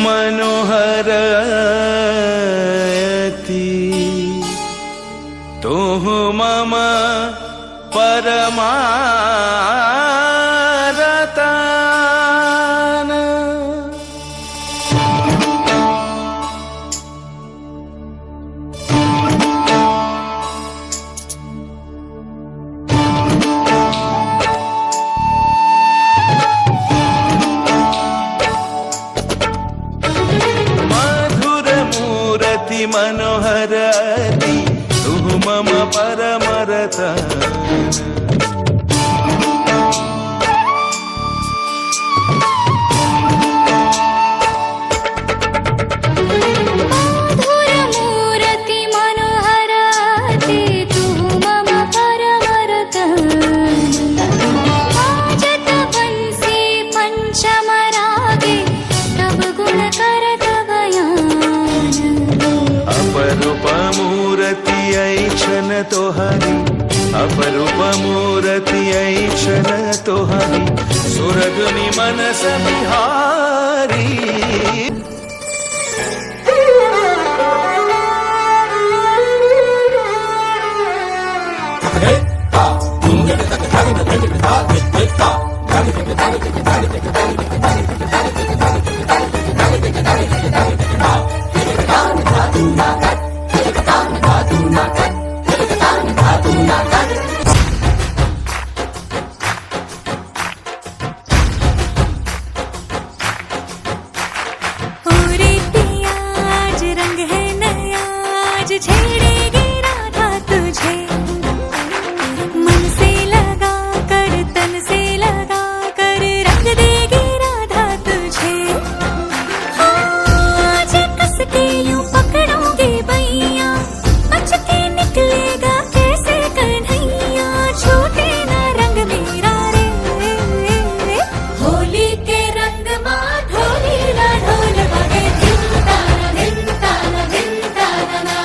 मनोहरयति तुः मम परमारतान। मनोहरति तुः मम परमरतान। मधुरमूर्ति मनोहरति तुः मम परमरतान। आजत वंशे पंचमरागे तव गुणकर तव यान। अपरूपमूर्ति ऐक्षण तोहरी, अपरूपमूर्ति ऐक्षण तोहरी, सुरगुनि मनस बिहारी। छेड़ेगी राधा तुझे मन से लगा कर, तन से लगा कर, रंग देगी राधा तुझे। आज कस के यूं पकड़ोगे बैया, बच के निकलेगा कैसे कन्हैया। छूटे ना रंग मेरा रे, होली के रंग माँ ढोली ना ढोल बगे धिन ताना धिन ताना धिन ताना ना।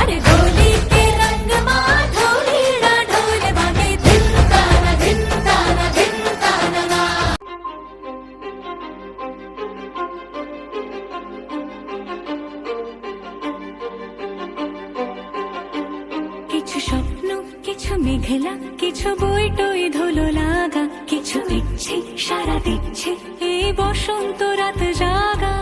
अरे होली के रंग माँ ढोली ना ढोल बगे धिन ताना धिन ताना धिन ताना ना। কিছু স্বপ্ন, কিছু মেঘলা, কিছু বই টই ধুলো লাগা, কিছু ইচ্ছে সারা দিচ্ছে এই বসন্ত রাত জাগা।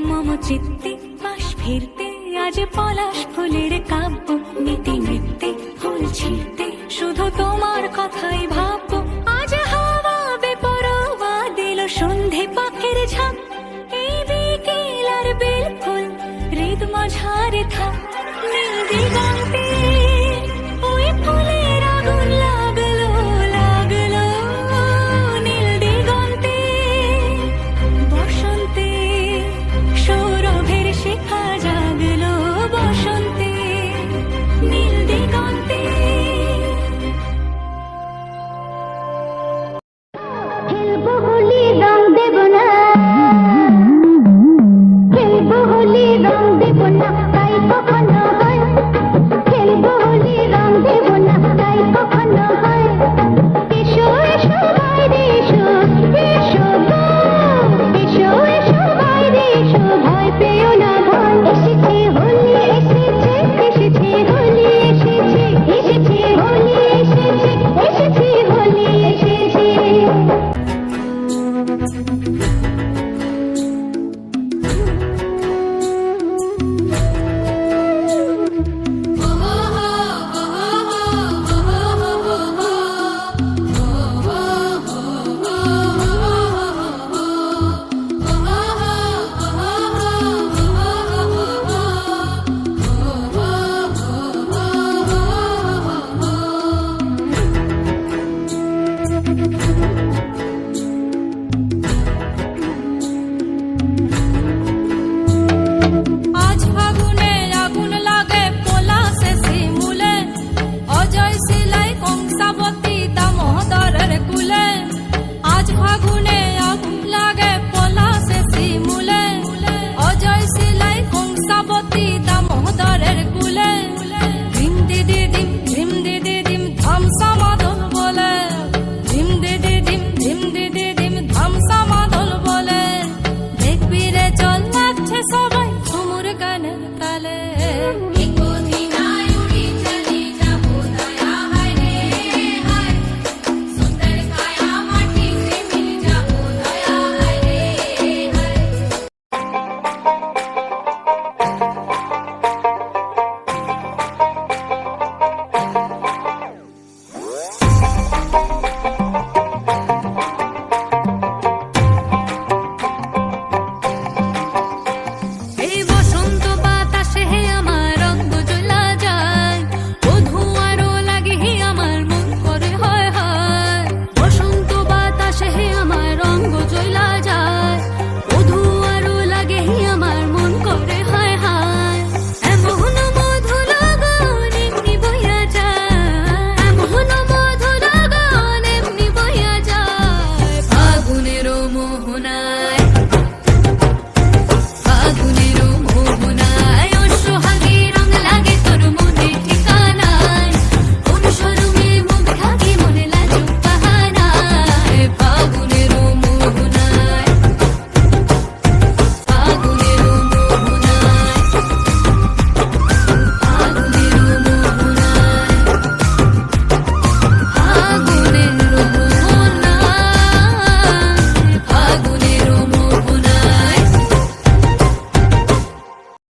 মম চিত্তে পাশ ফিরতে আজ পলাশ ফুলের কাব্য, নীতি নৃত্যে ফুল ছিঁড়তে শুধু তোমার কথাই ভাববো। আজ হাওয়া বেপরোয়া দিল সন্ধে পাখির ঝাঁক, এই বিকেল আর বেলফুল হৃদ মাঝারে থাক। নীল দিগন্তে ওই ফুলের আগুন লাগলো লাগলো, নীল দিগন্তে বসন্তে সৌরভের শিখা জাগলো। বসন্তে নীল দিগন্তে খেলবো হোলি।